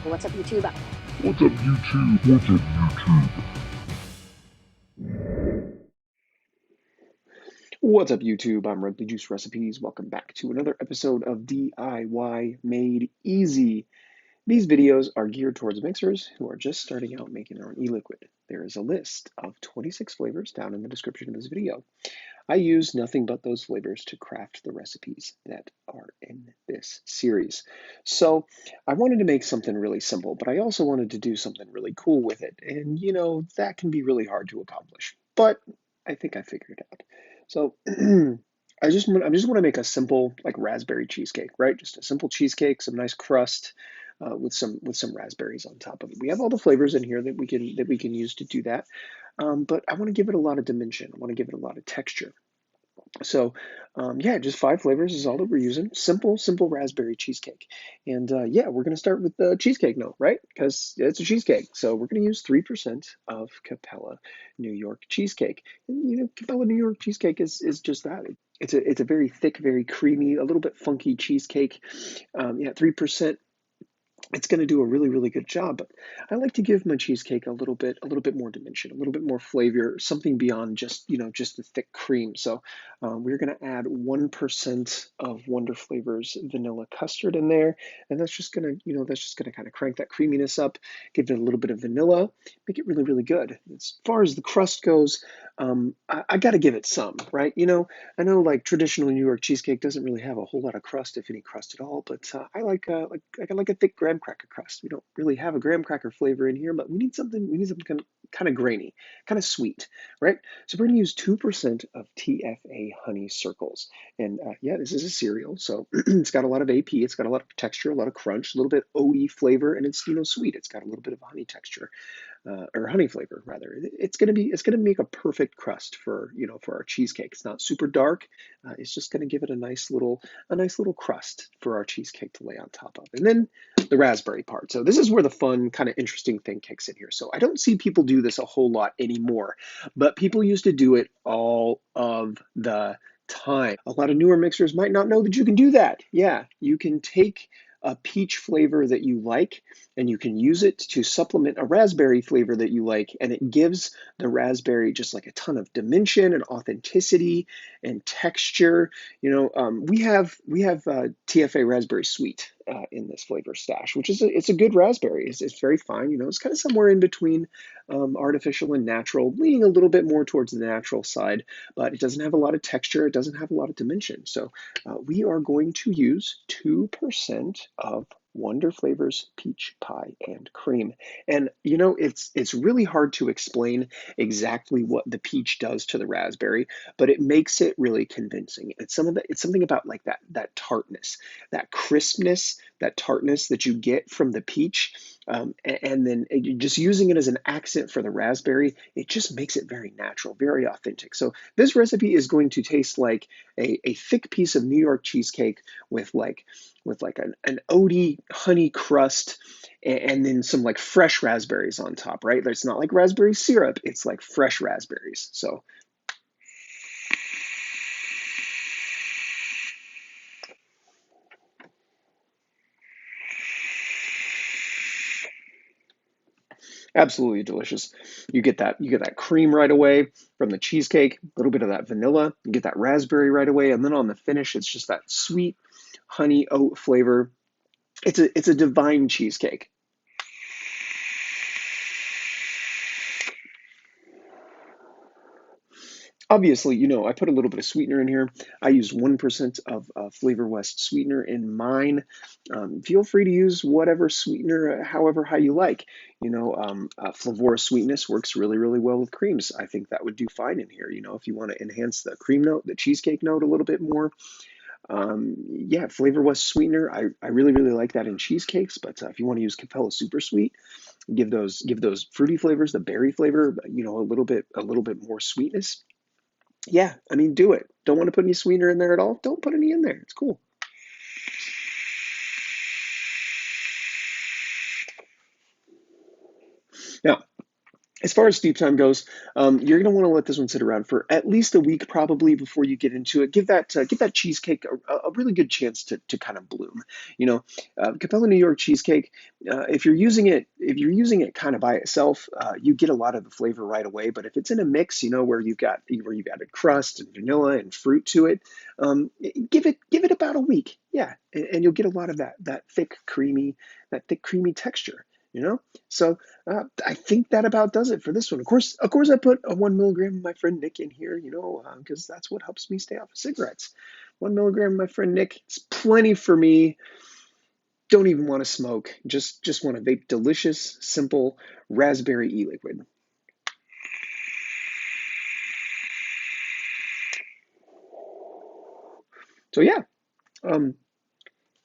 What's up, YouTube? What's up, YouTube? What's up, YouTube? What's up, YouTube? I'm Red Juice Recipes. Welcome back to another episode of DIY Made Easy. These videos are geared towards mixers who are just starting out making their own e-liquid. There is a list of 26 flavors down in the description of this video. I use nothing but those flavors to craft the recipes that are in this series. So I wanted to make something really simple, but I also wanted to do something really cool with it. And that can be really hard to accomplish. But I think I figured it out. So I just want to make a simple like raspberry cheesecake, right? Just a simple cheesecake, some nice crust, with some raspberries on top of it. We have all the flavors in here that we can use to do that. But I want to give it a lot of dimension. I want to give it a lot of texture. So, yeah, just 5 flavors is all that we're using. Simple raspberry cheesecake. And yeah, we're going to start with the cheesecake note, right? Because it's a cheesecake. So we're going to use 3% of Capella New York Cheesecake. And, Capella New York Cheesecake is just that. It's a very thick, very creamy, a little bit funky cheesecake. Yeah, 3%. It's going to do a really good job. But I like to give my cheesecake a little bit more dimension, a little bit more flavor, something beyond just the thick cream. So we're going to add 1% of Wonder Flavors vanilla custard in there, and that's just going to kind of crank that creaminess up, give it a little bit of vanilla, make it really good. As far as the crust goes, I got to give it some, right? I know like traditional New York cheesecake doesn't really have a whole lot of crust, if any crust at all, but I like a thick graham cracker crust. We don't really have a graham cracker flavor in here, but we need something kind of grainy, kind of sweet, right? So we're going to use 2% of TFA Honey Circles. And yeah, this is a cereal, so it's got a lot of AP, it's got a lot of texture, a lot of crunch, a little bit oaty flavor, and it's sweet. It's got a little bit of honey texture, or honey flavor rather. It's gonna make a perfect crust for our cheesecake. It's not super dark. It's just gonna give it a nice little crust for our cheesecake to lay on top of. And then the raspberry part. So this is where the fun, kind of interesting thing kicks in here. So I don't see people do this a whole lot anymore, but people used to do it all of the time. A lot of newer mixers might not know that you can do that. Yeah, you can take a peach flavor that you like, and you can use it to supplement a raspberry flavor that you like, and it gives the raspberry just like a ton of dimension and authenticity and texture. We have TFA Raspberry Sweet in this flavor stash, which it's a good raspberry. It's very fine. It's kind of somewhere in between artificial and natural, leaning a little bit more towards the natural side, but it doesn't have a lot of texture. It doesn't have a lot of dimension. So we are going to use 2% of Wonder Flavors Peach Pie and Cream. And it's really hard to explain exactly what the peach does to the raspberry, but it makes it really convincing. It's something about like that tartness, that crispness, that tartness that you get from the peach. And then just using it as an accent for the raspberry, it just makes it very natural, very authentic. So this recipe is going to taste like a thick piece of New York cheesecake with an oaty honey crust, and then some like fresh raspberries on top, right? It's not like raspberry syrup, it's like fresh raspberries. So absolutely delicious. You get that cream right away from the cheesecake, a little bit of that vanilla, you get that raspberry right away, and then on the finish, it's just that sweet honey oat flavor. It's a divine cheesecake. Obviously, I put a little bit of sweetener in here. I used 1% of Flavor West sweetener in mine. Feel free to use whatever sweetener, however, how you like. Flavorous sweetness works really well with creams. I think that would do fine in here. If you want to enhance the cream note, the cheesecake note a little bit more. Yeah, Flavor West sweetener. I really like that in cheesecakes. But if you want to use Capella Super Sweet, give those fruity flavors, the berry flavor, a little bit more sweetness. Yeah, I mean, do it. Don't want to put any sweetener in there at all? Don't put any in there. It's cool. Now, As far as steep time goes, you're going to want to let this one sit around for at least a week, probably, before you get into it. Give that cheesecake a really good chance to kind of bloom. You know, Capella New York cheesecake. If you're using it kind of by itself, you get a lot of the flavor right away. But if it's in a mix, you know, where you've added crust and vanilla and fruit to it, give it about a week, yeah, and you'll get a lot of that thick creamy texture. You know, so I think that about does it for this one. Of course, I put a 1 milligram of my friend Nick in here, you know, because that's what helps me stay off of cigarettes. 1 milligram of my friend Nick, it's plenty for me. Don't even want to smoke. Just want to vape delicious, simple raspberry e-liquid. So um,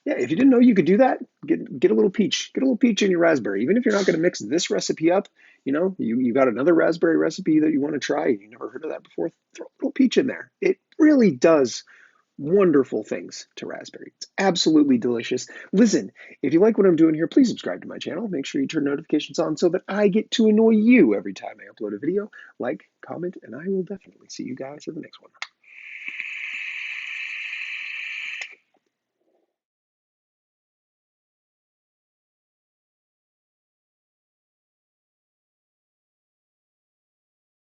yeah. If you didn't know you could do that, get a little peach. Get a little peach in your raspberry. Even if you're not going to mix this recipe up, you know, you got another raspberry recipe that you want to try. You never heard of that before. Throw a little peach in there. It really does wonderful things to raspberry. It's absolutely delicious. Listen, if you like what I'm doing here, please subscribe to my channel. Make sure you turn notifications on so that I get to annoy you every time I upload a video. Like, comment, and I will definitely see you guys in the next one.